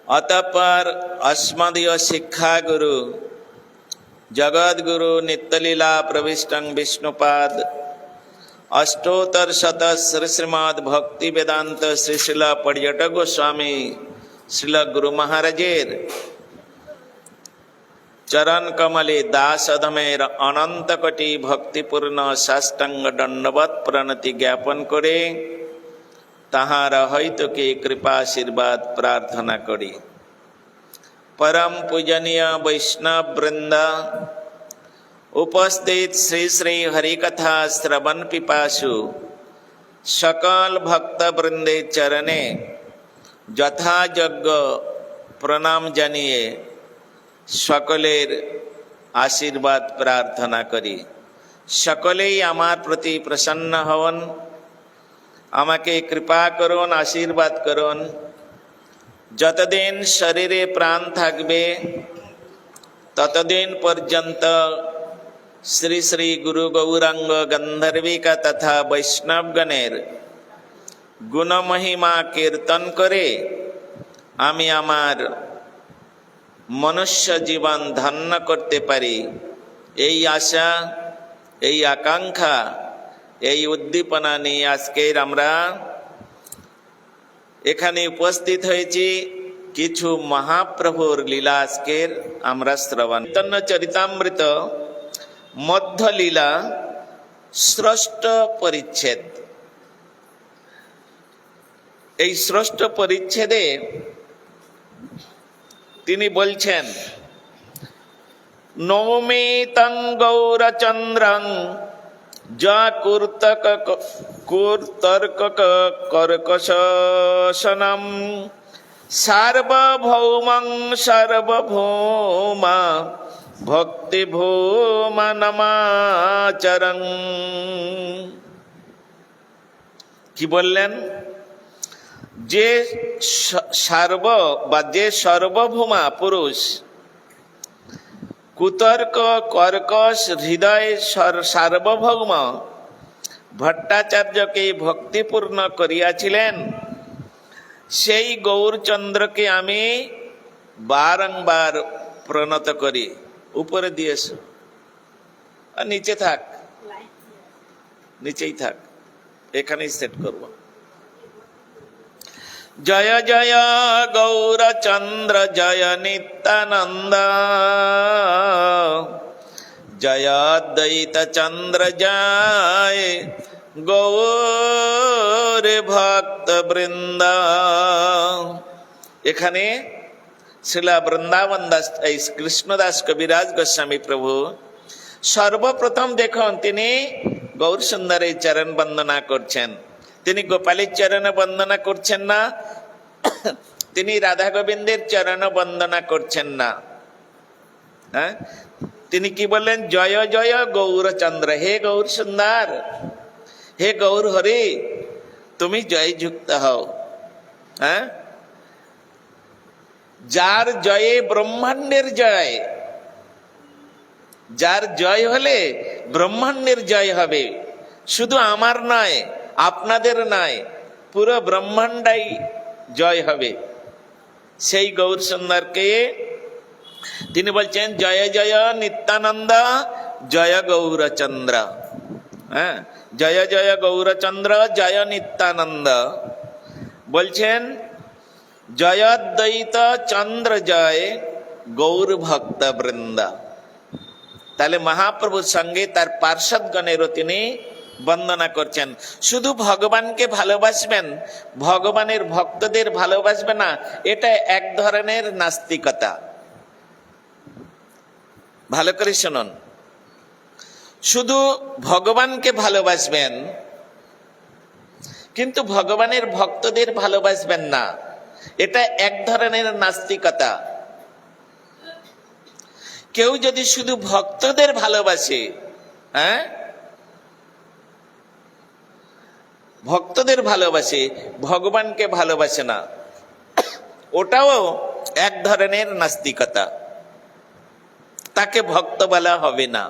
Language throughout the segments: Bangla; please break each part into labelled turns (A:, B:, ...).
A: अतःपर अस्मदीय शिक्षा गुरु जगत गुरु नित्यलीला प्रविष्टं विष्णुपाद अष्टोत्तर शत श्रीमद भक्ति वेदांत श्री शिल पर्यटक गोस्वामी श्रील गुरु महाराजेर चरण कमले दास अधमेर अनंत कोटि भक्तिपूर्ण साष्टांग दंडवत प्रणति ज्ञापन करे ताहार हयतोके कृपाशीर्वाद प्रार्थना करी। परम पूजनीय वैष्णव वृंद, उपस्थित श्री श्री हरिकथा श्रवण पिपासु सकल भक्त वृंदे चरणे यथायोग्य प्रणाम जानिए सकलेर आशीर्वाद प्रार्थना करी। सकलेई आमार प्रति प्रसन्न हवन, आमाके कृपा করুন, आशीर्वाद করুন। যতদিন শরীরে প্রাণ থাকবে ততদিন পর্যন্ত শ্রী শ্রী গুরু গৌরাঙ্গ গন্ধর্বিকা তথা বৈষ্ণবগণের গুণমহিমা কীর্তন করে আমি আমার মনুষ্য জীবন ধন্য করতে পারি, এই আশা, এই আকাঙ্ক্ষা, এই উদ্দীপনা নিয়ে আজকের আমরা এখানে উপস্থিত হয়েছি। কিছু মহাপ্রভুর লীলা আজকের আমরা শ্রবণ। চৈতন্য চরিতামৃত মধ্য লীলা ষষ্ঠ পরিচ্ছেদ। এই ষষ্ঠ পরিচ্ছেদে তিনি বলছেন, নৌমিতং গৌরচন্দ্রং যা কুর্তর্ক কর্কশনম সার্বভৌমং সার্বভৌমা ভক্তি ভৌমা নমাচরং। কি বললেন? যে যে সর্বভৌমা পুরুষ, কুতর্ক কর্কশ হৃদয় সার্বভৌম ভট্টাচার্যকে ভক্তিপূর্ণ করিয়াছিলেন, সেই গৌরচন্দ্রকে আমি বারংবার প্রণত করি। উপরে দিয়েছ, আর নিচে থাক, নিচেই থাক, এখানেই সেট করব। জয় জয় গৌরচন্দ্র জয় নিত্যানন্দ, জয় দ্বৈত চন্দ্র জয় গৌর ভক্ত বৃন্দ। এখানে শ্রীলা বৃন্দাবন দাস, এই কৃষ্ণদাস কবিরাজ গোস্বামী প্রভু সর্বপ্রথম দেখুন তিনি গৌর সুন্দরের চরণ বন্দনা করছেন। তিনি গোপালের চরণ বন্দনা করছেন না, তিনি রাধা গোবিন্দের চরণ বন্দনা করছেন না। হ্যাঁ, তিনি কি বললেন? জয় জয় গৌরচন্দ্র, হে গৌর সুন্দর, হে গৌর হরি, তুমি জয় যুক্ত হও। হ্যাঁ, যার জয়ে ব্রহ্মাণ্ডের জয়, যার জয় হলে ব্রহ্মাণ্ডের জয় হবে, শুধু আমার নয়, আপনাদের নয়, পুরো ব্রহ্মাণ্ডাই জয় হবে। সেই গৌর সুন্দরকে তিনি বলছেন জয় জয় নিত্যানন্দ জয় গৌরচন্দ্র। হ্যাঁ, জয় জয় গৌরচন্দ্র জয় নিত্যানন্দ। বলছেন জয়দ্বৈত চন্দ্র জয় গৌর ভক্ত বৃন্দ। তাহলে মহাপ্রভুর সঙ্গে তার পার্ষদগণেরও তিনি বন্দনা করছেন। শুধু ভগবানকে ভালোবাসবেন, ভগবানের ভক্তদের ভালোবাসবে না, এটা এক ধরনের নাস্তিকতা। ভালো করে শুনুন, শুধু ভগবানকে ভালোবাসবেন কিন্তু ভগবানের ভক্তদের ভালোবাসবেন না, এটা এক ধরনের নাস্তিকতা। কেউ যদি শুধু ভক্তদের ভালোবাসে, হ্যাঁ, ভক্তদের ভালোবাসে, ভগবানকে ভালোবাসে না, ওটাও এক ধরনের নাস্তিকতা, তাকে ভক্ত বলা হবে না।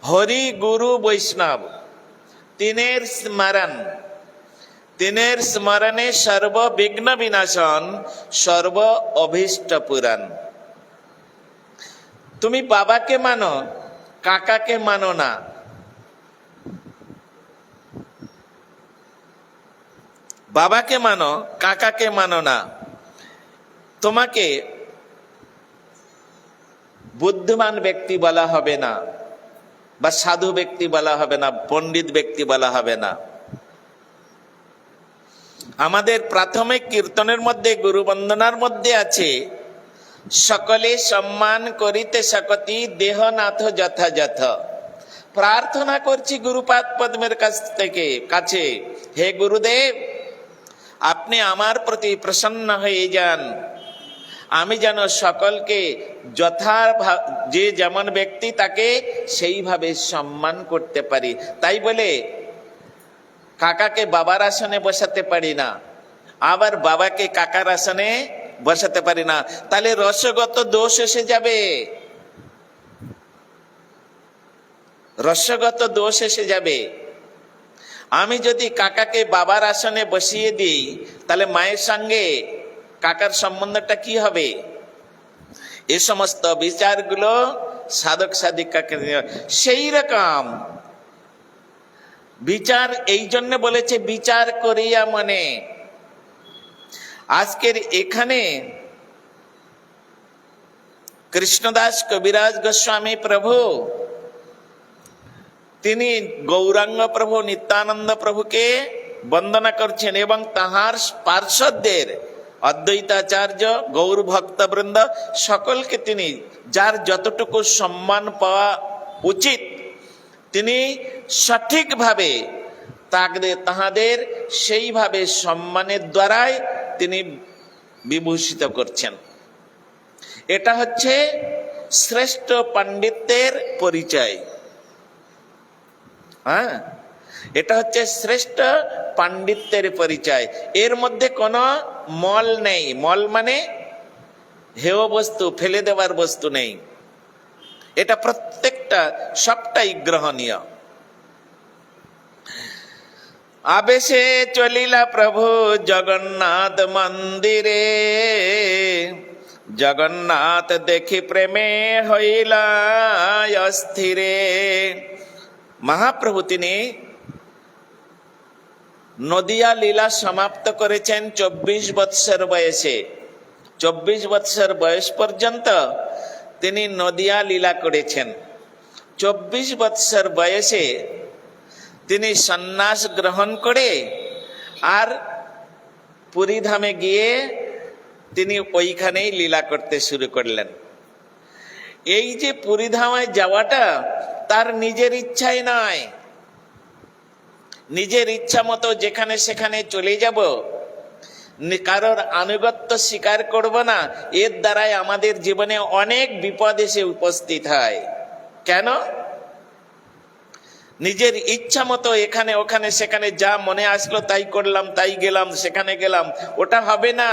A: হরি গুরু বৈষ্ণব তিনের স্মরণ, তিনের স্মরণে সর্ব বিঘ্ন বিনাশন, সর্ব অভীষ্ট পুরাণ। তুমি বাবাকে মানো, কাকাকে মানো না। বাবাকে মানো, কাকাকে মানো না। তোমাকে বুদ্ধিমান ব্যক্তি বলা হবে না, বা সাধু ব্যক্তি বলা হবে না, পণ্ডিত ব্যক্তি বলা হবে না। আমাদের প্রাথমিক কীর্তনের মধ্যে, গুরু বন্দনার মধ্যে আছে, সকলে সম্মান করিতে সকতি দেহনাথ যথাযথ। প্রার্থনা করছি গুরুপাদ পদ্মের কাছে, হে গুরুদেব, আপনি আমার প্রতি প্রসন্ন হয়ে যান, আমি যেন সকলকে যে যেমন ব্যক্তি তাকে সেইভাবে সম্মান করতে পারি। তাই বলে কাকাকে বাবার আসনে বসাতে পারি না, আবার বাবাকে কাকার আসনে বসাতে পারি না, তাহলে রসগত দোষ এসে যাবে, রসগত দোষ এসে যাবে। আমি যদি কাকাকে বাবার আসনে বসিয়ে দিই, তাহলে মায়ের সঙ্গে কাকার সম্বন্ধটা কি হবে? এ সমস্ত বিচারগুলো সাধক সাধিকাকে, সেই রকম বিচার এই জন্য বলেছে বিচার করিয়া মনে। আজকের এখানে কৃষ্ণদাস কবিরাজ গোস্বামী প্রভু, তিনি গৌরাঙ্গ প্রভু নিত্যানন্দ প্রভুকে বন্দনা করছেন এবং তাহার পার্শ্বদের অদ্বৈতাচার্য গৌর ভক্তবৃন্দ সকলকে তিনি যার যতটুকু সম্মান পাওয়া উচিত তিনি সঠিকভাবে তাহাদের সেইভাবে সম্মানের দ্বারাই তিনি বিভূষিত করছেন। এটা হচ্ছে শ্রেষ্ঠ পাণ্ডিত্যের পরিচয়। হ্যাঁ, এটা হচ্ছে শ্রেষ্ঠ পাণ্ডিত্যের পরিচয়। এর মধ্যে কোনো মল নেই। মল মানে হেয় বস্তু, ফেলে দেওয়ার বস্তু নেই। এটা প্রত্যেকটা সবটাই গ্রহণীয়। আবেশে চলিলা প্রভু জগন্নাথ মন্দিরে, জগন্নাথ দেখি প্রেমে হইলা অস্থিরে। মহাপ্রভু তিনি নদিয়া লীলা সমাপ্ত করেছেন 24 বৎসর বয়সে। 24 বৎসর বয়স পর্যন্ত তিনি নদিয়া লীলা করেছেন। 24 বৎসর বয়সে তিনি সন্ন্যাস গ্রহণ করে আর পুরীধামে গিয়ে তিনি ওইখানেই লীলা করতে শুরু করলেন। এই যে পুরীধামে যাওয়াটা তার নিজের ইচ্ছাই নয়, নিজের ইচ্ছা মতো যেখানে সেখানে চলে যাব, কারোর আনুগত্য স্বীকার করব না, এর দ্বারাই আমাদের জীবনে অনেক বিপদ এসে উপস্থিত হয়। কেন? নিজের ইচ্ছা মতো এখানে ওখানে সেখানে যা মনে আসলো তাই করলাম, তাই গেলাম, সেখানে গেলাম, ওটা হবে না।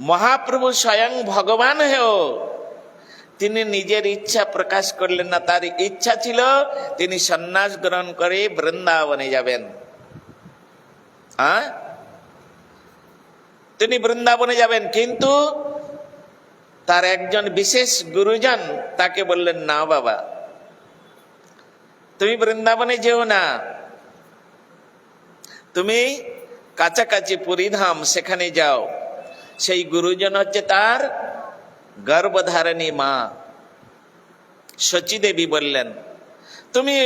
A: মহাপ্রভু স্বয়ং ভগবান হয়েও তিনি নিজের ইচ্ছা প্রকাশ করলেন না। তার ইচ্ছা ছিল তিনি সন্ন্যাস গ্রহণ করে বৃন্দাবনে যাবেন। তিনি বৃন্দাবনে যাবেন, কিন্তু তার একজন বিশেষ গুরুজন তাকে বললেন, না বাবা, তুমি বৃন্দাবনে যেও না, তুমি কাছাকাছি পুরীধাম সেখানে যাও। সেই গুরুজন হচ্ছে তার গর্ভধারিণী মা শচী দেবী। বললেন, তুমি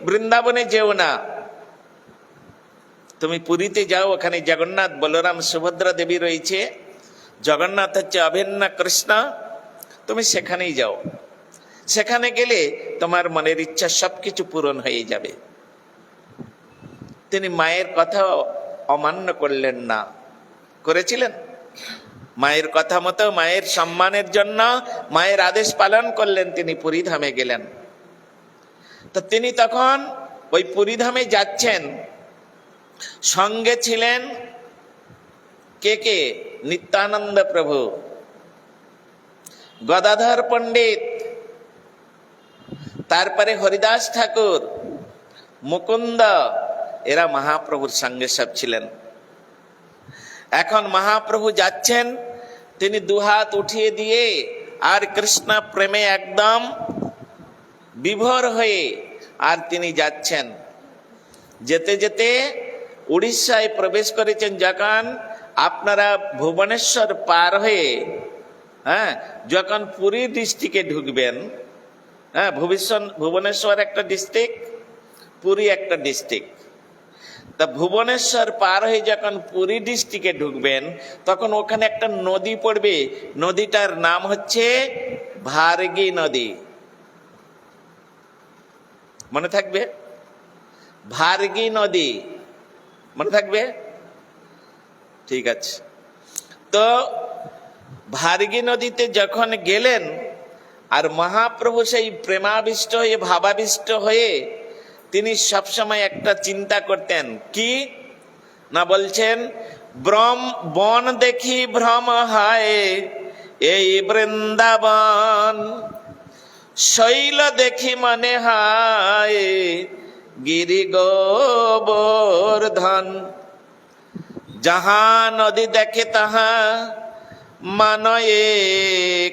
A: বৃন্দাবনে যেও না, তুমি পুরীতে যাও, ওখানে জগন্নাথ, বলরাম, সুভদ্রা দেবী রয়েছে, জগন্নাথ হচ্ছে অভিন্ন কৃষ্ণ, তুমি সেখানেই যাও। সেখানে গেলে তোমার মনের ইচ্ছা সবকিছু পূরণ হয়ে যাবে। তিনি মায়ের কথা অমান্য করলেন না, করেছিলেন মায়ের কথা মতো, মায়ের সম্মানের জন্য মায়ের আদেশ পালন করলেন, তিনি পুরীধামে গেলেন। তো তিনি তখন ওই পুরীধামে যাচ্ছেন, সঙ্গে ছিলেন কে কে? নিত্যানন্দ প্রভু, গদাধর পণ্ডিত, তারপরে হরিদাস ঠাকুর, মুকুন্দ, এরা মহাপ্রভুর সঙ্গে সব ছিলেন। এখন মহাপ্রভু যাচ্ছেন, তিনি দুহাত উঠিয়ে দিয়ে আর কৃষ্ণ প্রেমে একদম বিভোর হয়ে আর তিনি যাচ্ছেন। যেতে যেতে উড়িষ্যায় প্রবেশ করেছেন। যখন আপনারা ভুবনেশ্বর পার হয়ে যখন পুরী ডিস্ট্রিক্টে ঢুকবেন, ভুবনেশ্বর একটা ডিস্ট্রিক্ট, পুরী একটা ডিস্ট্রিক্ট, তা ভুবনেশ্বর পার হয়ে যখন পুরী ডিস্ট্রিক্টে ঢুকবেন তখন ওখানে একটা নদী পড়বে। নদীটার নাম হচ্ছে ভার্গী নদী। মনে থাকবে? ভার্গী নদী মনে থাকবে? ঠিক আছে। তো ভার্গী নদীতে যখন গেলেন আর মহাপ্রভু সেই প্রেমাবিষ্ট হয়ে ভাবাবিষ্ট হয়ে তিনি সবসময় একটা চিন্তা করতেন, কি না বলছেন, বন দেখি ভ্রম হয় এই বৃন্দাবন, শৈল দেখি মনে হয় গিরি গোবর্ধন, যাহা নদী দেখে তাহা মানয়ে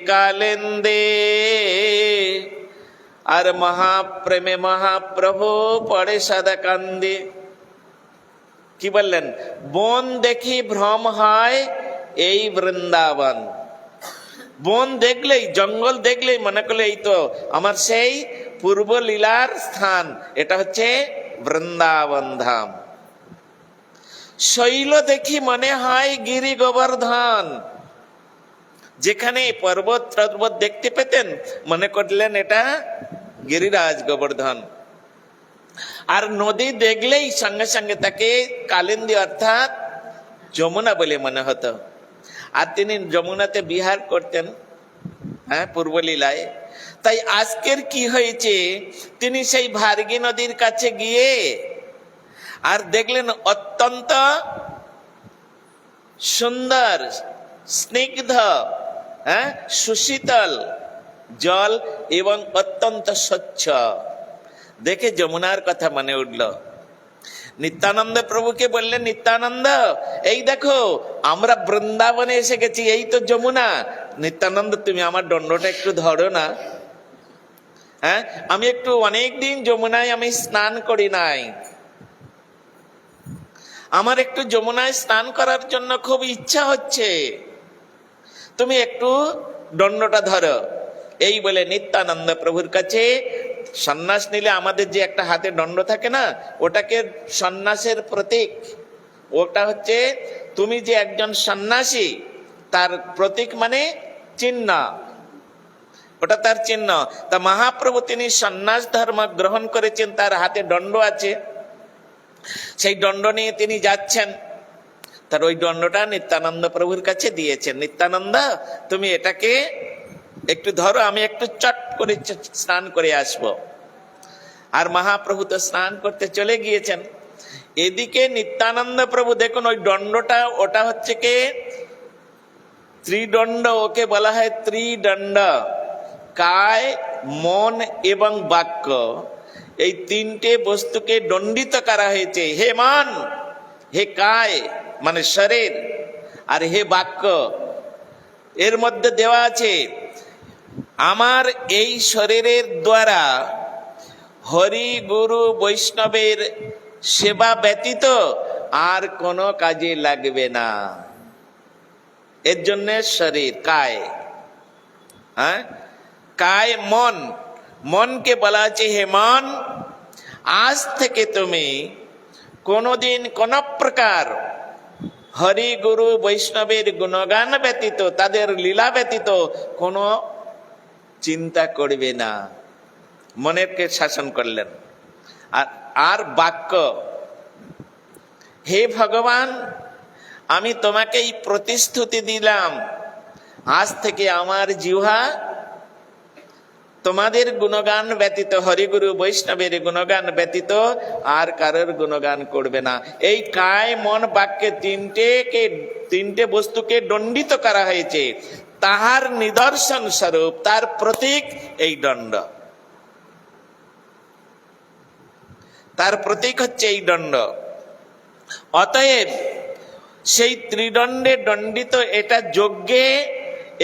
A: কালেন্দে। আর মহাপ্রেমে মহাপ্রভু পড়ে সদা কান্দে। কি বললেন? বন দেখি ভ্রম হয় এই বৃন্দাবন। বন দেখলেই, জঙ্গল দেখলেই মনে করলে এই তো আমার সেই পূর্ব লীলার স্থান, এটা হচ্ছে বৃন্দাবন ধাম। শৈল দেখি মনে হয় গিরি গোবর্ধন, যেখানে পর্বত পর্বত দেখতে পেতেন মনে করলেন এটা গিরিরাজ গোবর্ধন। আর নদী দেখলেই সঙ্গে সঙ্গে তাকে কালিন্দী অর্থাৎ যমুনা বলে মনে হতো। আর তিনি যমুনাতে বিহার করতেন পূর্বলীলায়। তাই আজকের কি হয়েছে, তিনি সেই ভার্গী নদীর কাছে গিয়ে আর দেখলেন অত্যন্ত সুন্দর স্নিগ্ধ সুশীতল জল এবং অত্যন্ত স্বচ্ছ। দেখে যমুনার কথা মনে উঠল। নিত্যানন্দ প্রভুকে বললেন, নিত্যানন্দ এই দেখো আমরা বৃন্দাবনে এসে গেছি, এই তো যমুনা। নিত্যানন্দ তুমি আমার দণ্ডটা একটু ধরো না। আমি একটু অনেকদিন যমুনায় আমি স্নান করি নাই, আমার একটু যমুনায় স্নান করার জন্য খুব ইচ্ছা হচ্ছে, তুমি একটু দণ্ডটা ধরো। এই বলে নিত্যানন্দ প্রভুর কাছে সন্ন্যাস নিলে আমাদের যে একটা হাতে দণ্ড থাকে না, ওটাকে সন্ন্যাসের প্রতীক। ওটা হচ্ছে তুমি যে একজন সন্ন্যাসী তার প্রতীক, মানে চিহ্ন, ওটা তার চিহ্ন। তা মহাপ্রভু তিনি সন্ন্যাস ধর্ম গ্রহণ করেছেন, তার হাতে দণ্ড আছে, সেই দণ্ড নিয়ে তিনি যাচ্ছেন। তার ওই দণ্ডটা নিত্যানন্দ প্রভুর কাছে দিয়েছেন। নিত্যানন্দ তুমি এটাকে একটু ধরো, আমি একটু চট করে স্নান করে আসব। আর মহাপ্রভু তো স্নান করতে চলে গিয়েছেন। এদিকে নিত্যানন্দ প্রভু দেখুন ওই দণ্ডটা, ওটা হচ্ছে কি ত্রিদণ্ড, ওকে বলা হয় ত্রিদণ্ড। কায়, মন এবং বাক্য, এই তিনটে বস্তুকে দণ্ডিত করা হয়েছে। হে মন, হে কায় মানে শরীর, আর হে বাক্য, এর মধ্যে দেওয়া আছে আমার এই শরীরের দ্বারা হরি গুরু বৈষ্ণবের সেবা ব্যতীত আর কোনো কাজে লাগবে না। এর জন্য শরীর কায়, কায় মন, মনকে বলা আছে হে মন, আজ থেকে তুমি কোনোদিন কোন প্রকার হরি গুরু বৈষ্ণবের গুণগান ব্যতীত, তাদের লীলা ব্যতীত কোনো চিন্তা করবে না। মনেরকে শাসন করলেন। আর বাক্য, হে ভগবান আমি তোমাকে এই প্রতিশ্রুতি দিলাম, আজ থেকে আমার জিহ্বা তোমাদের গুণগান ব্যতীত, হরিগুরু বৈষ্ণবের গুণগান ব্যতীত আর কারোর গুণগান করবে না। এই কায় মন বাক্যে তিনটে বস্তুকে দণ্ডিত করা হয়েছে, তাহার নিদর্শন স্বরূপ, তার প্রতীক এই দণ্ড। তার প্রতীক হচ্ছে এই দণ্ড। অতএব সেই ত্রিদণ্ডে দণ্ডিত এটা যজ্ঞে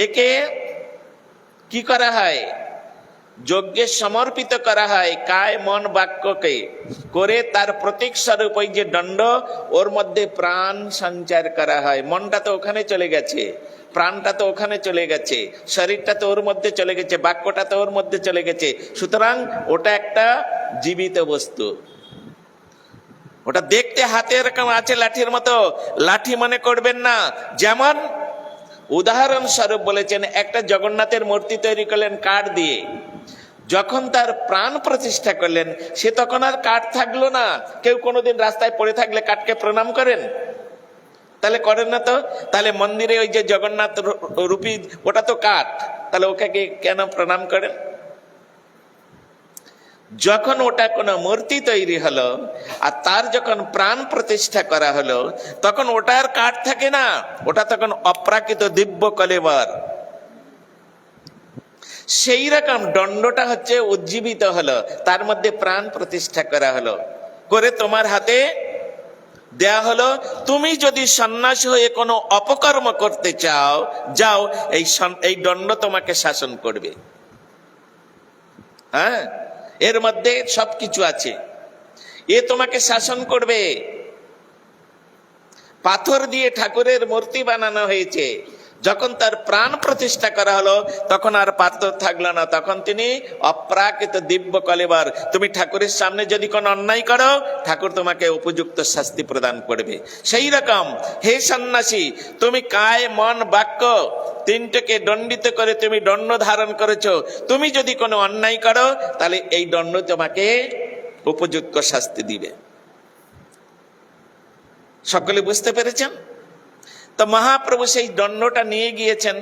A: একে কি করা হয়, যজ্ঞে সমর্পিত করা হয় কায় মন বাক্যকে করে। তার প্রতীক স্বরূপ ওই যে দণ্ড, ওর মধ্যে প্রাণ সঞ্চার করা হয়। মনটা তো ওখানে চলে গেছে, প্রাণটা তো ওখানে চলে গেছে, শরীরটা তো ওর মধ্যে চলে গেছে, বাক্যটা তো ওর মধ্যে চলে গেছে। সুতরাং ওটা একটা জীবিত বস্তু। ওটা দেখতে হাতে এরকম আছে লাঠির মতো, লাঠি মনে করবেন না। যেমন উদাহরণস্বরূপ বলেছেন, একটা জগন্নাথের মূর্তি তৈরি করলেন কাঠ দিয়ে, যখন তার প্রাণ প্রতিষ্ঠা করলেন সে তখন আর কাঠ থাকলো না। কেউ কোনোদিন রাস্তায় পড়ে থাকলে কাঠকে প্রণাম করেন? তাহলে করেন না তো। তাহলে মন্দিরে ওই যে জগন্নাথ রূপী ওটা তো কাঠ, তাহলে ওকে কেন প্রণাম করেন? যখন ওটা কোনো মূর্তি তৈরি হলো আর তার যখন প্রাণ প্রতিষ্ঠা করা হলো, তখন ওটা আর কাঠ থাকে না, ওটা তখন অপ্রাকৃত দিব্য কলেবর। সেই রকম দণ্ডটা হচ্ছে উজ্জীবিত হলো, তার মধ্যে প্রাণ প্রতিষ্ঠা করা হলো, করে তোমার হাতে দেয়া হলো। তুমি যদি সন্ন্যাসী হয়ে কোনো অপকর্ম করতে চাও, যাও, এই দণ্ড তোমাকে শাসন করবে। হ্যাঁ, এর মধ্যে সবকিছু আছে, এ তোমাকে শাসন করবে। পাথর দিয়ে ঠাকুরের মূর্তি বানানো হয়েছে, যখন তার প্রাণ প্রতিষ্ঠা করা হলো তখন আর পাথর থাকলো না, তখন তিনি অপ্রাকৃত দিব্য কলেবর। তুমি ঠাকুরের সামনে যদি কোনো অন্যায় করো, ঠাকুর তোমাকে উপযুক্ত শাস্তি প্রদান করবে। সেই রকম হে সন্ন্যাসী, তুমি কায় মন বাক্য তিনটাকে দণ্ডিত করে তুমি দণ্ড ধারণ করেছো। তুমি যদি কোনো অন্যায় করো, তাহলে এই দণ্ড তোমাকে উপযুক্ত শাস্তি দিবে। সকলে বুঝতে পেরেছেন তো? মহাপ্রভু সেই দণ্ডটা নিয়ে গিয়েছেন,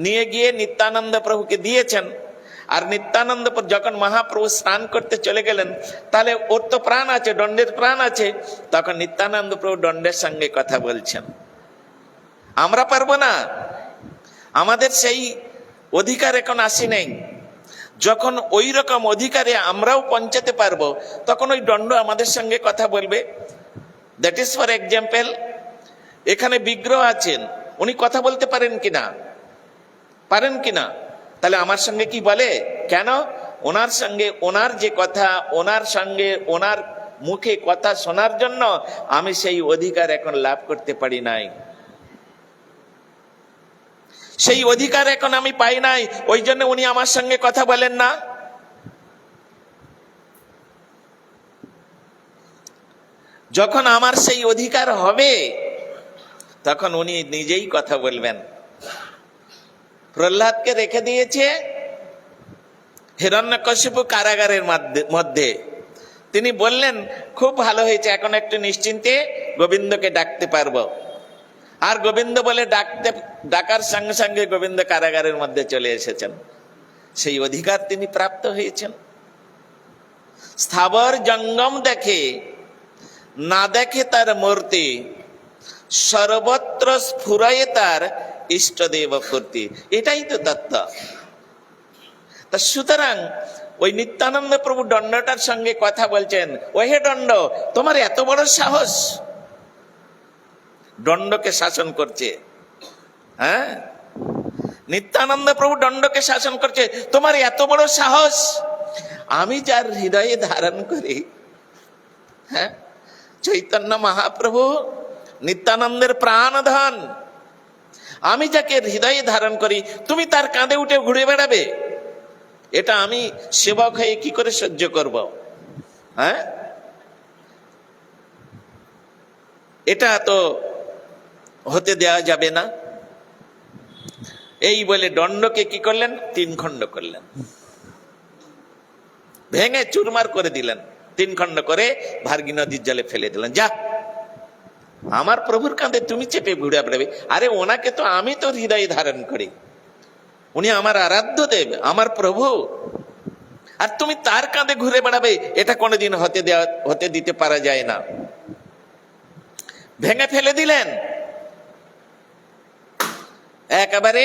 A: নিয়ে গিয়ে নিত্যানন্দ প্রভুকে দিয়েছেন। আর নিত্যানন্দ যখন মহাপ্রভু স্নান করতে চলে গেলেন, তাহলে ওর তো প্রাণ আছে, দণ্ডের প্রাণ আছে। তখন নিত্যানন্দ প্রভু দণ্ডের সঙ্গে কথা বলছেন। আমরা পারবো না, আমাদের সেই অধিকার এখন আসি নেই। যখন ওই রকম অধিকারে আমরাও পৌঁছাতে পারবো, তখন ওই দণ্ড আমাদের সঙ্গে কথা বলবে। দ্যাট ইজ ফর এক্সাম্পল, এখানে বিগ্রহ আছেন, উনি কথা বলতে পারেন কিনা? পারেন কিনা? তাহলে আমার সঙ্গে কি বলে? কেন? ওনার সঙ্গে ওনার যে কথা, ওনার সঙ্গে ওনার মুখে কথা শোনার জন্য আমি সেই অধিকার এখন লাভ করতে পারি নাই, সেই অধিকার এখন আমি পাই নাই, ওই জন্য উনি আমার সঙ্গে কথা বলেন না। যখন আমার সেই অধিকার হবে, তখন উনি নিজেই কথা বলবেন। প্রহ্লাদকে রেখে দিয়েছে হিরণ্যকশিপু কারাগারের মধ্যে। তিনি বললেন, খুব ভালো হয়েছে, এখন একটু নিশ্চিন্তে গোবিন্দকে ডাকতে পারবো। আর গোবিন্দ বলে ডাকার সঙ্গে সঙ্গে গোবিন্দ কারাগারের মধ্যে চলে এসেছেন। সেই অধিকার তিনি প্রাপ্ত হয়েছেন। স্থাবর জঙ্গম দেখে না দেখে তার মূর্তি, সর্বত্র স্ফুরায় তার ইষ্টদেব ফুর্তি। এটাই তো তত্ত্ব। তা সুতরাং ওই নিত্যানন্দ প্রভু দণ্ডটার সঙ্গে কথা বলছেন, ওহে দণ্ড, তোমার এত বড় সাহস! দণ্ডকে শাসন করছে। হ্যাঁ, নিত্যানন্দ প্রভু দণ্ডকে শাসন করছে, তোমার এত বড় সাহস! আমি যার হৃদয়ে ধারণ করি, হ্যাঁ, চৈতন্য মহাপ্রভু নিত্যানন্দের প্রাণধন, আমি যাকে হৃদয়ে ধারণ করি, তুমি তার কাঁধে উঠে ঘুরে বেড়াবে? এটা আমি সেবক হয়ে কি করে সহ্য করব? হ্যাঁ, এটা তো হতে দেওয়া যাবে না। এই বলে দণ্ডকে কি করলেন? 3 খণ্ড করলেন, ভেঙে চুরমার করে দিলেন। 3 খণ্ড করে ভার্গী নদীর জলে ফেলে দিলেন। যা, আমার প্রভুর কাঁধে তুমি চেপে ঘুরে বেড়াবে? আরে ওনাকে তো আমি তো হৃদয়ে ধারণ করি, উনি আমার আরাধ্য দেব, আমার প্রভু, আর তুমি তার কাঁধে ঘুরে বেড়াবে? এটা কোনোদিন হতে দিতে পারা যায় না। ভেঙে ফেলে দিলেন, একেবারে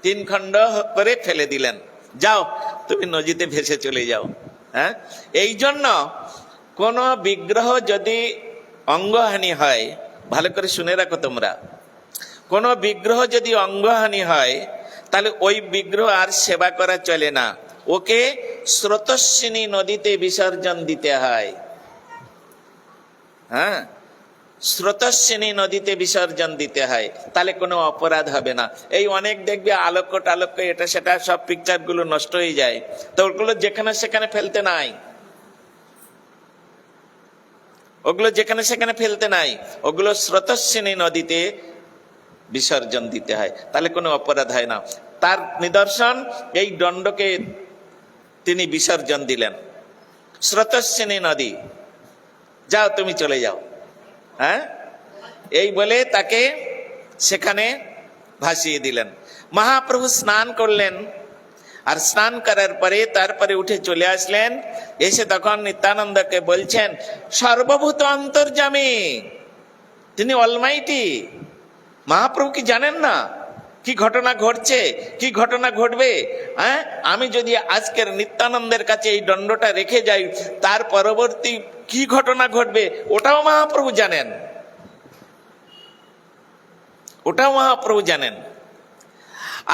A: 3 খণ্ড করে ফেলে দিলেন। যাও, তুমি নদীতে ভেসে চলে যাও। হ্যাঁ, এই জন্য কোন বিগ্রহ যদি অঙ্গহানি হয়, ভালো করে শুনে রাখো তোমরা, কোন বিগ্রহ যদি অঙ্গহানি হয় তাহলে ওই বিগ্রহ আর সেবা করা চলে না, ওকে স্রোতস্বিনী নদীতে বিসর্জন দিতে হয়। হ্যাঁ, স্রোতস্বিনী নদীতে বিসর্জন দিতে হয়, তাহলে কোনো অপরাধ হবে না। এই অনেক দেখবে আলোক টালোক এটা সেটা সব পিকচার গুলো নষ্ট হয়ে যায়, তো ওগুলো যেখানে সেখানে ফেলতে নাই, ওগুলো যেখানে সেখানে ফেলতে নাই, ওগুলো স্রোতস্বিনী নদীতে বিসর্জন দিতে হয়, তাহলে কোনো অপরাধ হয় না। তার নিদর্শন এই দণ্ডকে তিনি বিসর্জন দিলেন। স্রোতস্বিনী নদী, যাও তুমি চলে যাও, হ্যাঁ, এই বলে তাকে সেখানে ভাসিয়ে দিলেন। মহাপ্রভু স্নান করলেন, আর স্নান করার পরে তারপরে উঠে চলে আসলেন। এসে তখন নিত্যানন্দকে বলছেন, সর্বভূত অন্তর্যামী, তিনি অলমাইটি। মহাপ্রভু কি জানেন না কি ঘটনা ঘটছে, কি ঘটনা ঘটবে? হ্যাঁ, আমি যদি আজকের নিত্যানন্দের কাছে এই দণ্ডটা রেখে যাই, তার পরবর্তী কি ঘটনা ঘটবে ওটাও মহাপ্রভু জানেন, ওটাও মহাপ্রভু জানেন।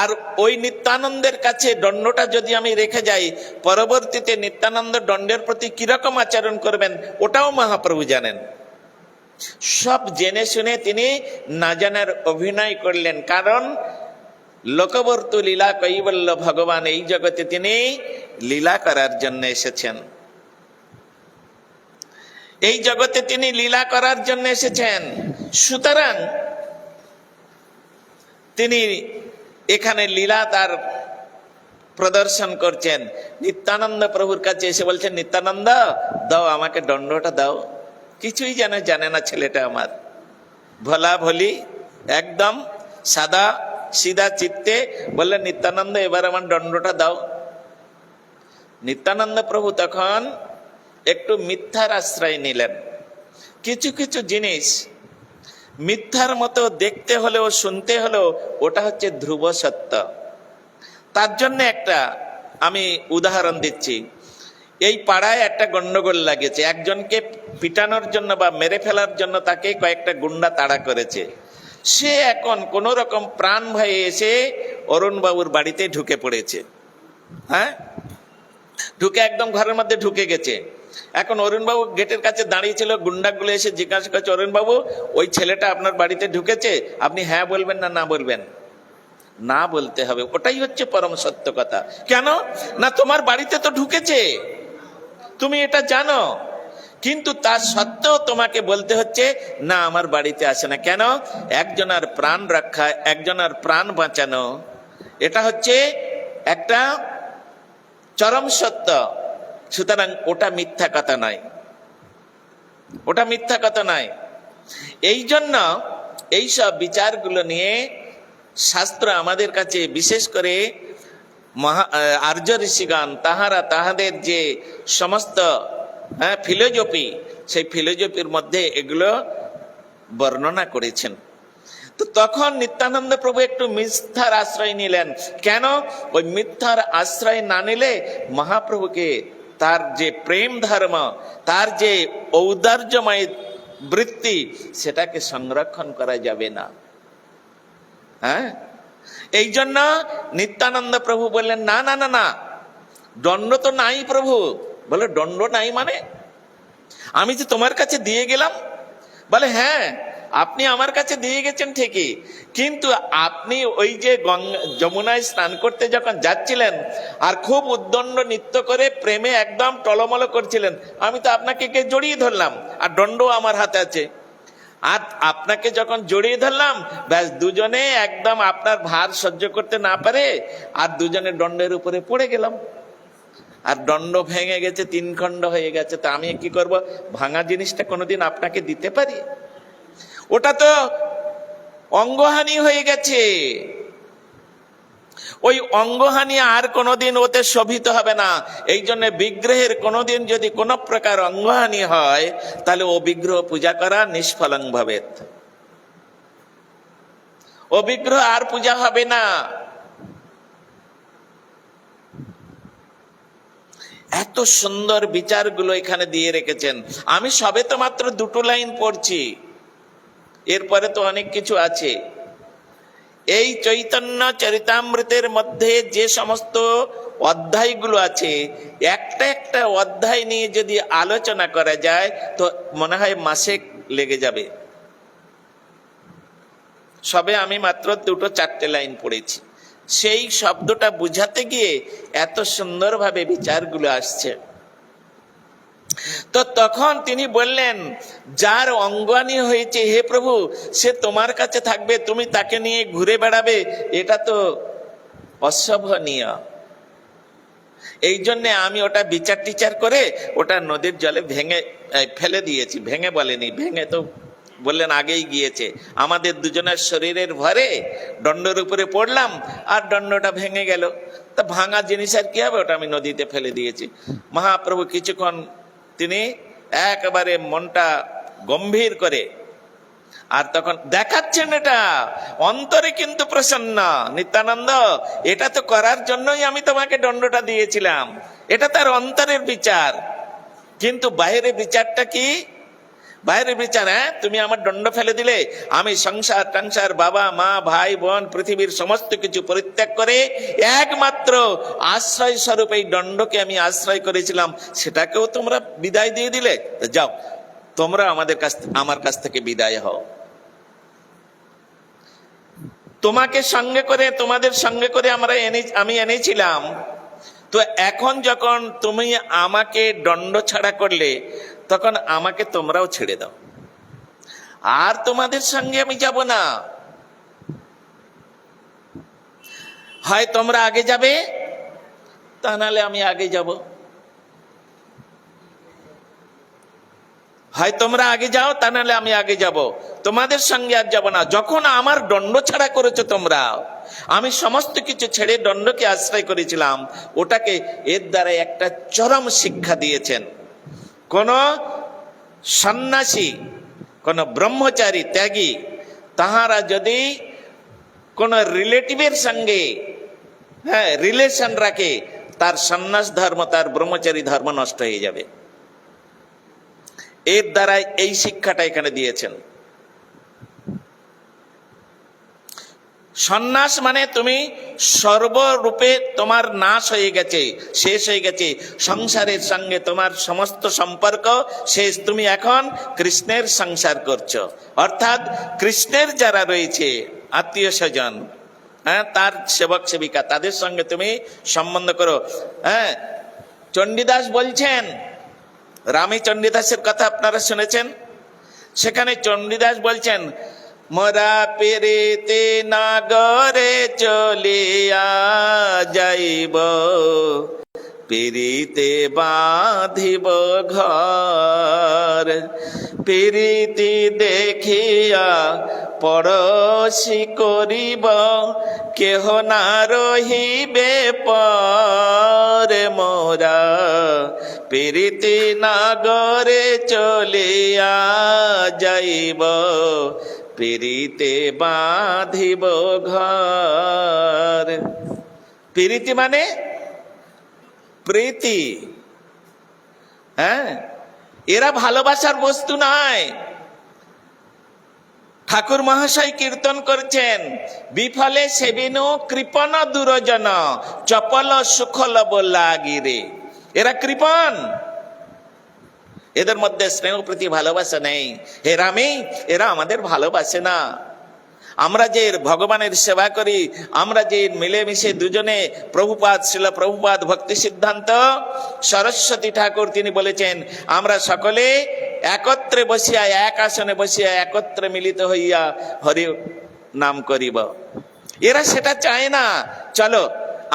A: আর ওই নিত্যানন্দের কাছে দণ্ডটা যদি আমি রেখে যাই, পরবর্তীতে নিত্যানন্দ দণ্ডের প্রতি কিরকম আচরণ করবেন ওটাও মহাপ্রভু জানেন। সব জেনে শুনে তিনি না জানার অভিনয় করলেন, কারণ লোকবর্তু লীলা কৈবল্য ভগবান এই জগতে তিনি লীলা করার জন্য এসেছেন, এই জগতে তিনি লীলা করার জন্য এসেছেন। সুতরাং তিনি এখানে লীলা তার প্রদর্শন করছেন। নিত্যানন্দ প্রভুর কাছে এসে বলছেন, নিত্যানন্দ দাও আমাকে দণ্ডটা দাও। কিছুই জানে না ছেলেটা আমার, ভোলা ভলি একদম সাদা সিধা চিত্তে বললেন, নিত্যানন্দ এবার আমার দণ্ডটা দাও। নিত্যানন্দ প্রভু তখন একটু মিথ্যার আশ্রয় নিলেন। কিছু কিছু জিনিস মিথ্যার মতো দেখতে হলেও শুনতে হলেও ওটা হচ্ছে ধ্রুব সত্য। তার জন্য একটা আমি উদাহরণ দিচ্ছি। এই পাড়ায় একটা গন্ডগোল লাগেছে, একজনকে পিটানোর জন্য বা মেরে ফেলার জন্য তাকে কয়েকটা গুন্ডা তাড়া করেছে। সে এখন কোন রকম প্রাণ ভয়ে এসে অরুণবাবুর বাড়িতে ঢুকে পড়েছে। হ্যাঁ, ঢুকে একদম ঘরের মধ্যে ঢুকে গেছে। এখন অরুণবাবু গেটের কাছে দাঁড়িয়ে ছিল, গুন্ডাগুলো এসে জিজ্ঞাসা করছে, অরুণবাবু ওই ছেলেটা আপনার বাড়িতে ঢুকেছে, আপনি হ্যাঁ বলবেন না না বলবেন? না বলতে হবে, ওটাই হচ্ছে পরম সত্য কথা। কেন না, তোমার বাড়িতে তো ঢুকেছে, তুমি এটা জানো, কিন্তু তার সত্ত্বেও তোমাকে বলতে হচ্ছে না আমার বাড়িতে আসে না। কেন? একজনের প্রাণ রক্ষা, একজনের প্রাণ বাঁচানো, এটা হচ্ছে একটা চরম সত্য। সুতরাং ওটা মিথ্যা কথা নয়, ওটা মিথ্যা কথা নয়। এই জন্য এইসব বিচারগুলো নিয়ে শাস্ত্র আমাদের কাছে, বিশেষ করে আর্য ঋষিগণ, তাহারা তাহাদের যে সমস্ত ফিলোজফি, সেই ফিলোজফির মধ্যে এগুলো বর্ণনা করেছেন। তো তখন নিত্যানন্দ প্রভু একটু মিথ্যার আশ্রয় নিলেন। কেন? ওই মিথ্যার আশ্রয় না নিলে মহাপ্রভুকে তার যে প্রেম ধর্ম, তার যে ঔদার্যময় বৃত্তি, সেটাকে সংরক্ষণ করা যাবে না। হ্যাঁ, এই জন্য নিত্যানন্দ প্রভু বললেন, না না না না, দণ্ড তো নাই প্রভু। বলে, দণ্ড নাই মানে? আমি যে তোমার কাছে দিয়ে গেলাম। বলে, হ্যাঁ আপনি আমার কাছে দিয়ে গেছেন ঠিকই, কিন্তু আপনি ওই যে যমুনায় স্নান করতে যখন যাচ্ছিলেন আর খুব উদ্দণ্ড নৃত্য করে প্রেমে একদম টলমল করছিলেন, আমি তো আপনাকে জড়িয়ে ধরলাম আর দণ্ড আমার হাতে আছে। আর আপনাকে যখন জড়িয়ে ধরলাম, ব্যাস দুজনে একদম আপনার ভার সহ্য করতে না পারে আর দুজনে দণ্ডের উপরে পড়ে গেলাম, আর দণ্ড ভেঙে গেছে, 3 খণ্ড হয়ে গেছে। তো আমি কি করব? ভাঙা জিনিসটা কোনোদিন আপনাকে দিতে পারি? ওটা তো অঙ্গহানি হয়ে গেছে। ওই অঙ্গহানি আর কোনোদিন ওতে শোভিত হবে না। এই জন্য বিগ্রহের কোনোদিন যদি কোনো প্রকার অঙ্গহানি হয়, তাহলে ও বিগ্রহ পূজা করা নিষ্ফলং ভবেত, ও বিগ্রহ আর পূজা হবে না। এত সুন্দর বিচারগুলো এখানে দিয়ে রেখেছেন। আমি সবে তো মাত্র 2টো লাইন পড়ছি, এরপরে তো অনেক কিছু আছে। এই চৈতন্য চরিতামৃতের মধ্যে যে সমস্ত অধ্যায়গুলো আছে, একটা একটা অধ্যায় নিয়ে যদি আলোচনা করা যায় তো মনে হয় মাসেক লেগে যাবে। সবে আমি মাত্র 2-4টে লাইন পড়েছি, সেই শব্দটা বুঝাতে গিয়ে এত সুন্দরভাবে বিচারগুলো আসছে। তো তখন তিনি বললেন, যার অঙ্গানী হয়েছে হে প্রভু, সে তোমার কাছে থাকবে, তুমি তাকে নিয়ে ঘুরে বেড়াবে, এটা তো অশোভনীয়। এই জন্য আমি ওটা বিচার টিচার করে ওটা নদীর জলে ভেঙে ফেলে দিয়েছি। ভেঙে বলেনি, ভেঙে তো বললেন আগেই গিয়েছে। আমাদের দুজনের শরীরের ভরে দণ্ডের উপরে পড়লাম আর দণ্ডটা ভেঙে গেল। তা ভাঙা জিনিস আর কি হবে, ওটা আমি নদীতে ফেলে দিয়েছি। মহাপ্রভু কিছুক্ষণ তিনি একেবারে মনটা গম্ভীর করে আর তখন দেখাচ্ছেন এটা অন্তরে কিন্তু প্রসন্ন। নিত্যানন্দ, এটা তো করার জন্যই আমি তোমাকে দণ্ডটা দিয়েছিলাম, এটা তার অন্তরের বিচার। কিন্তু বাইরের বিচারটা কি? বাইরের বিচার, তুমি আমার দণ্ড ফেলে দিলে, আমি সংসার টংসার, বাবা মা ভাই বোন পৃথিবীর সমস্ত কিছু পরিত্যাগ করে একমাত্র আশ্রয় স্বরূপ এই দণ্ডকে আমি আশ্রয় করেছিলাম, সেটাকেও তোমরা বিদায় দিয়ে দিলে। যাও, তোমরা আমার কাছ থেকে বিদায় হও। তোমাকে সঙ্গে করে, তোমাদের সঙ্গে করে আমি এনেছিলাম। তো এখন যখন তুমি আমাকে দণ্ড ছাড়া করলে, তখন আমাকে তোমরাও ছেড়ে দাও, আর তোমাদের সঙ্গে আমি যাব না। হয় তোমরা আগে যাবে, তা নাহলে আমি আগে যাব। হয় তোমরা আগে যাও, তা নাহলে আমি আগে যাব, তোমাদের সঙ্গে আর যাব না। যখন আমার দণ্ড ছাড়া করেছো তোমরা, আমি সমস্ত কিছু ছেড়ে দণ্ডকে আশ্রয় করেছিলাম, ওটাকে এর দ্বারা একটা চরম শিক্ষা দিয়েছেন। কোন সন্ন্যাসী, কোন ব্রহ্মচারী ত্যাগী, তাহারা যদি কোন রিলেটিভের সঙ্গে রিলেশন রাখে, তার সন্ন্যাস ধর্ম, তার ব্রহ্মচারী ধর্ম নষ্ট হয়ে যাবে। এর দ্বারা এই শিক্ষাটা এখানে দিয়েছেন। সন্ন্যাস মানে তুমি সর্বরূপে তোমার নাশ হয়ে গেছে, শেষ হয়ে গেছে, সংসারের সঙ্গে তোমার সমস্ত সম্পর্ক শেষ। তুমি এখন কৃষ্ণের সংসার করছো, অর্থাৎ কৃষ্ণের যারা রয়েছে আত্মীয় স্বজন, তার সেবক সেবিকা, তাদের সঙ্গে তুমি সম্বন্ধ করো। চণ্ডীদাস বলছেন, রামী চণ্ডীদাসের কথা আপনারা শুনেছেন, সেখানে চণ্ডীদাস বলছেন, মোরা পেরেতে নাগরে চলিয়া যাইব, পিরিতে বাঁধিব ঘর, পিরিতি দেখিয়া পড়শি করিব, কেহ না রহিবে পরে, মোরা পিরিতি নাগরে চলিয়া যাইব, পিরিতে বাঁধিব ঘর। পিরিতি মানে প্রীতি। এরা ভালোবাসার বস্তু নয়। ঠাকুর মহাশয় কীর্তন করছেন, বিফলে সেবিনু কৃপণ দুরজন, চপল সুখল লাগিরে। এরা কৃপণ, এদের মধ্যে স্নেহ প্রীতি ভালোবাসা নেই। হে রামী, এরা আমাদের ভালোবাসে না। আমরা যে ভগবানের সেবা করি, আমরা যে মিলেমিশে দুজনে, প্রভুপাদ, শ্রীল প্রভুপাদ ভক্তি সিদ্ধান্ত সরস্বতী ঠাকুর তিনি বলেছেন, আমরা সকলে একত্রে বসিয়া, এক আসনে বসিয়া একত্রে মিলিত হইয়া হরি নাম করিব। এরা সেটা চায় না। চলো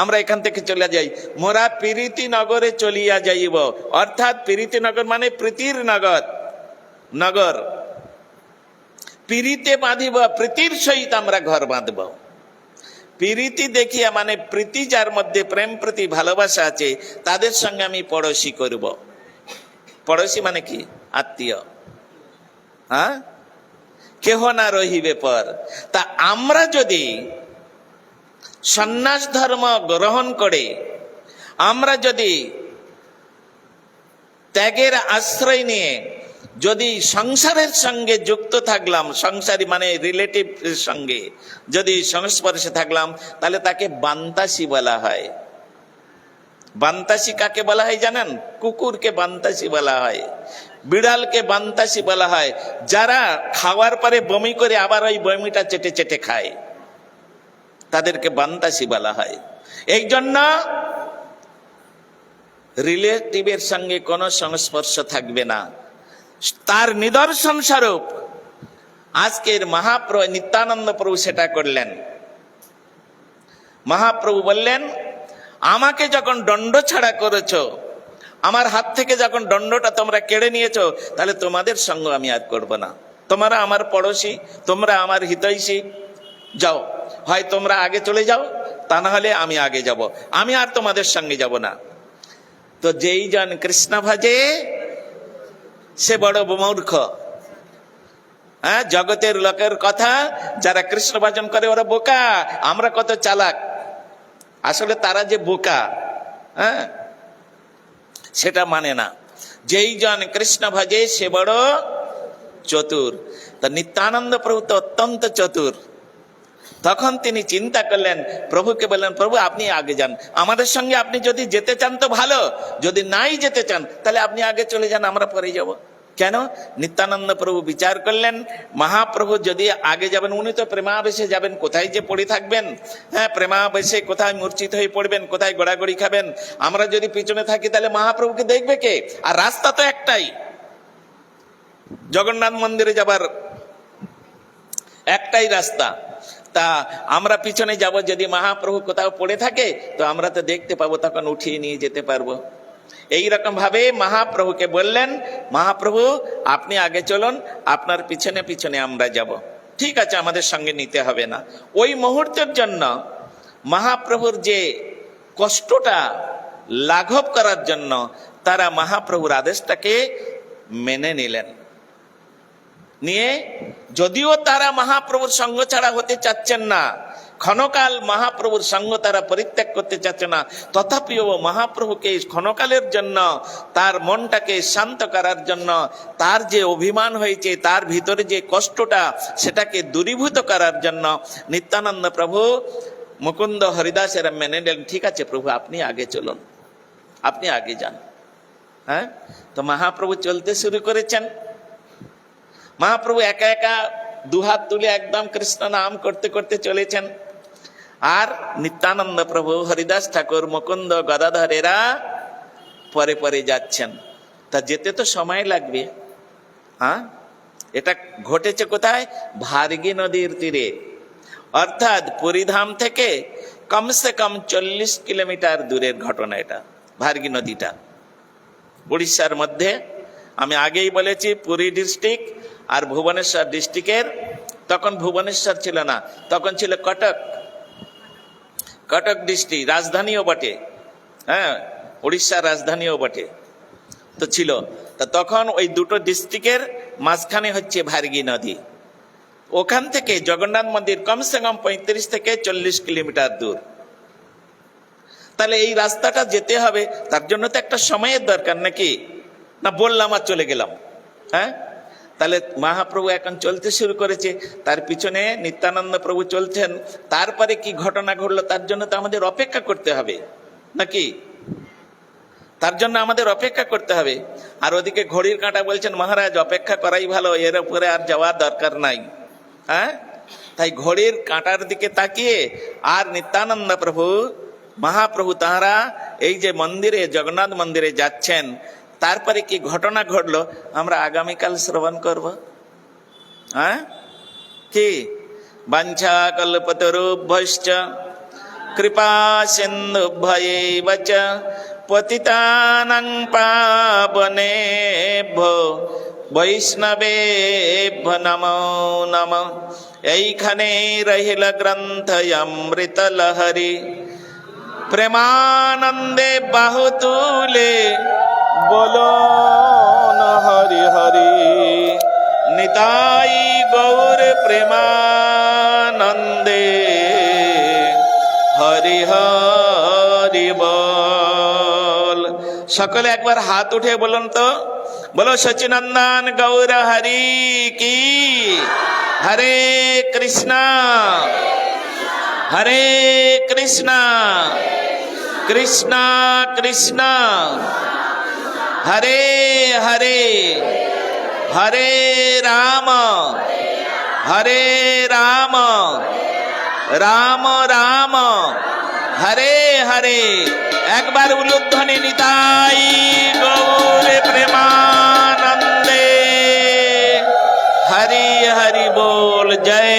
A: আমরা এখান থেকে চলে যাই, মোরা প্রীতি নগরে চলিয়া যাইব। অর্থাৎ প্রীতি নগর মানে প্রীতির নগর, নগর প্রীতে বাঁধিব, প্রীতির সহিত আমরা ঘর বাঁধব। প্রীতি দেখিয়া মানে প্রীতি, যার মধ্যে প্রেম প্রীতি ভালোবাসা আছে, তাদের সঙ্গে আমি পড়শি করব। পড়শি মানে কি? আত্মীয়। কেহ না রহিবে পর। তা আমরা যদি সন্ন্যাস ধর্ম গ্রহণ করে, আমরা যদি ত্যাগের আশ্রয় নিয়ে যদি সংসারের সঙ্গে যুক্ত থাকলাম, সংসারী মানে রিলেটিভ সঙ্গে যদি সংস্পর্শে থাকলাম, তাহলে তাকে বান্তাসী বলা হয়। বান্তাসী কাকে বলা হয় জানেন? কুকুরকে বান্তাসী বলা হয়, বিড়ালকে বান্তাসী বলা হয়, যারা খাওয়ার পরে বমি করে আবার ওই বমিটা চেটে চেটে খায়, তাদেরকে বান্তাসী বলা হয়। এই জন্য রিলেটিভের সঙ্গে কোনো সংস্পর্শ থাকবে না। তার নিদর্শন স্বরূপ আজকের মহাপ্রভু নিত্যানন্দ প্রভু সেটা করলেন। মহাপ্রভু বললেন, আমাকে যখন দণ্ড ছাড়া করেছো, আমার হাত থেকে যখন দণ্ডটা তোমরা কেড়ে নিয়েছো, তাহলে তোমাদের সঙ্গ আমি আর করব না। তোমরা আমার পড়োশি, তোমরা আমার হিতৈষী, যাও, হয় তোমরা আগে চলে যাও, তা না হলে আমি আগে যাব, আমি আর তোমাদের সঙ্গে যাব না। তো যেই জন কৃষ্ণ ভজে সে বড় মূর্খ। হ্যাঁ, জগতের লোকের কথা যারা কৃষ্ণ ভজন করে ওরা বোকা, আমরা কত চালাক। আসলে তারা যে বোকা, হ্যাঁ, সেটা মানে না। যেই জন কৃষ্ণ ভজে সে বড় চতুর। তা নিত্যানন্দ প্রভু তো অত্যন্ত চতুর। তখন তিনি চিন্তা করলেন, প্রভুকে বললেন, প্রভু আপনি আগে যান, আমাদের সঙ্গে আপনি যদি যেতে চান তো ভালো, যদি নাই যেতে চান তাহলে আপনি আগে চলে যান, আমরা পরে যাব। কেন? নিত্যানন্দ প্রভু বিচার করলেন, মহাপ্রভু যদি আগে যাবেন, উনি তো প্রেমাবেশে যাবেন, কোথায় যে পড়ে থাকবেন, হ্যাঁ, প্রেমাবেশে কোথায় মূর্ছিত হয়ে পড়বেন, কোথায় গোড়াগড়ি খাবেন। আমরা যদি পিছনে থাকি তাহলে মহাপ্রভুকে দেখবে কে? আর রাস্তা তো একটাই, জগন্নাথ মন্দিরে যাবার একটাই রাস্তা। তা আমরা পিছনে যাব, যদি মহাপ্রভু কোথাও পড়ে থাকে তো আমরা তো দেখতে পাবো, তখন উঠিয়ে নিয়ে যেতে পারবো। এইরকম ভাবে মহাপ্রভুকে বললেন, মহাপ্রভু আপনি আগে চলুন, আপনার পিছনে পিছনে আমরা যাব। ঠিক আছে, আমাদের সঙ্গে নিতে হবে না। ওই মুহূর্তের জন্য মহাপ্রভুর যে কষ্টটা লাঘব করার জন্য তারা মহাপ্রভুর আদেশটাকে মেনে নিলেন। নিয়ে যদিও তারা মহাপ্রভুর সঙ্গ ছাড়া হতে চাচ্ছেন না, ক্ষণকাল মহাপ্রভুর সঙ্গ তারা পরিত্যাগ করতে চাচ্ছে না, তথাপিও মহাপ্রভুকে ক্ষণকালের জন্য তার মনটাকে শান্ত করার জন্য, তার যে অভিমান হয়েছে, তার ভিতরে যে কষ্টটা, সেটাকে দূরীভূত করার জন্য নিত্যানন্দ প্রভু মুকুন্দ হরিদাসেরা মেনে নিলেন। ঠিক আছে প্রভু, আপনি আগে চলুন, আপনি আগে যান। হ্যাঁ, তো মহাপ্রভু চলতে শুরু করেছেন। মহাপ্রভু একা একা দুহাত তুলে একদম কৃষ্ণ নাম করতে করতে চলেছেন, আর নিত্যানন্দ প্রভু, হরিদাস ঠাকুর, মুকুন্দ, গদাধর এরা পরে পরে যাচ্ছেন। তা যেতে তো সময় লাগবে। হ্যাঁ, এটা ঘটেছে কোথায়? ভার্গী নদীর তীরে, অর্থাৎ পুরীধাম থেকে কমসে কম 40 কিলোমিটার দূরের ঘটনা এটা। ভার্গী নদীটা উড়িষ্যার মধ্যে, আমি আগেই বলেছি, পুরী ডিস্ট্রিক্ট আর ভুবনেশ্বর ডিস্ট্রিক্টের, তখন ভুবনেশ্বর ছিল না, তখন ছিল কটক। কটক ডিস্ট্রিক্ট রাজধানীও বটে, হ্যাঁ, উড়িষ্যার রাজধানীও বটে তো ছিল। তা তখন ওই দুটো ডিস্ট্রিক্টের মাঝখানে হচ্ছে ভার্গী নদী। ওখান থেকে জগন্নাথ মন্দির কমসে কম 35 থেকে 40 কিলোমিটার দূর। তাহলে এই রাস্তাটা যেতে হবে, তার জন্য তো একটা সময়ের দরকার, নাকি? না বললাম আর চলে গেলাম। হ্যাঁ, তাহলে মহাপ্রভু এখন চলতে শুরু করেছে, তার পিছনে নিত্যানন্দ প্রভু চলছেন। তারপরে কি ঘটনা ঘটলো তার জন্য তো আমাদের অপেক্ষা করতে হবে, নাকি? তার জন্য আমাদের অপেক্ষা করতে হবে। আর ওদিকে ঘড়ির কাঁটা বলছেন, মহারাজ অপেক্ষা করাই ভালো, এর উপরে আর যাওয়ার দরকার নাই। হ্যাঁ, তাই ঘড়ির কাঁটার দিকে তাকিয়ে আর নিত্যানন্দ প্রভু, মহাপ্রভু তাহারা এই যে মন্দিরে, জগন্নাথ মন্দিরে যাচ্ছেন, তারপরে কি ঘটনা ঘটলো আমরা আগামীকাল শ্রবণ করব। হ্যাঁ, কি? বাঞ্ছা কল্পতরুভ্যশ্চ কৃপা সিন্ধুভ্যৈব চ পতিতানাং পাবনেভ্যো বৈষ্ণবেভ্যো নমো নমঃ। এইখানে রহিল গ্রন্থ অমৃত লহরী, প্রেমানন্দে বাহু তুলে বলো হরি হরি। নিতাই গৌর প্রেমানন্দে, হরি হরি বল। সকলে একবার হাত উঠে বলুন তো, বলো সচিনন্দন গৌর হরি কি, হরে কৃষ্ণ হরে কৃষ্ণ কৃষ্ণ কৃষ্ণ হরে হরে, হরে রাম হরে রাম রাম রাম হরে হরে। একবার উলুধ্বনি নিতাই গৌর প্রেমানন্দে, হরি হরি বল, জয়